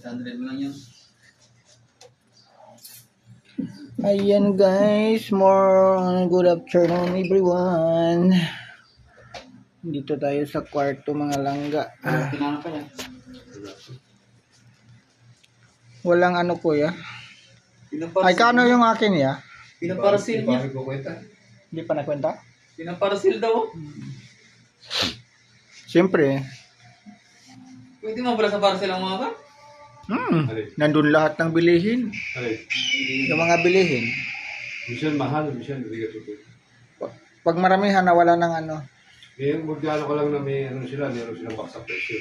600 mo lang yun. Ayan guys, more good afternoon everyone. Dito tayo sa kwarto mga langga. Pinanap pa yan. Walang ano kuya. Ay kano yung akin ya? Pinaparasil niya. Hindi pa nakwenta? Pinaparasil daw. Siyempre. Pwede mo pala sa parcel ang mga ka? Nandun lahat ng bilihin. Yung mga bilihin. Minsan mahal, minsan hindi ka tutuloy. Pag maramihan na wala ng ano. Yung budyano ko lang na may ano sila, meron silang baksak presyo.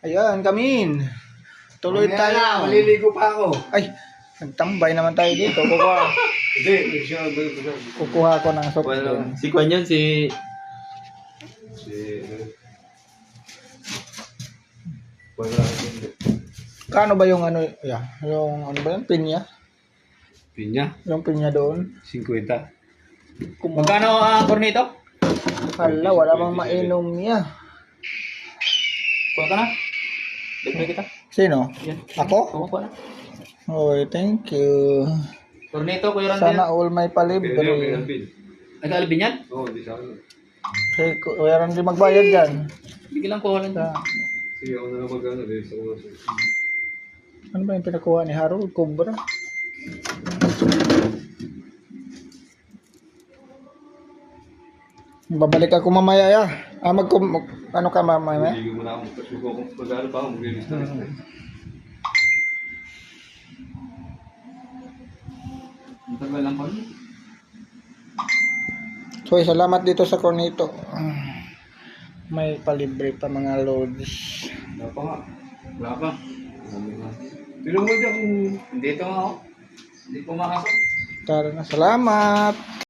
Ayan, kamin. Tuloy tayo. Maliligo pa ako. Ay, nagtambay naman tayo dito. Hindi, siya Kukuha ko ng soft drink. Si Kwan yun, si... Wala. Kano ba yung ano, yung ano ba yun, pinya? Pinya, Yung pinya doon. 50. Magkano ang cornito? Hala, wala mang mainom niya. Kuha ka na. Libre kita. Sino? Yan. Ako? Kuha na. Oy, thank you. Cornito, Kuya Randy. Sana all may palibre. Nag-alabin yan? Oo, di sa akin. Hey, kuya rin magbayad dyan. Bigyan lang kuha lang. Sige, ako na lang mag-ano. Ano ba yung pinakuha ni Harold? Cobra? Babalik ako mamaya ya. Ano ka mamaya? Hindi mo na ako. Kasi kung mag-ano pa ako, mag-lista. Ang tagal lang kami. So, salamat dito sa Cornito. May palibre pa mga loads. Wala pa nga. Wala pa. Pero mo dyan kung Dito nga ako. Hindi pumakasok. Tara na, salamat.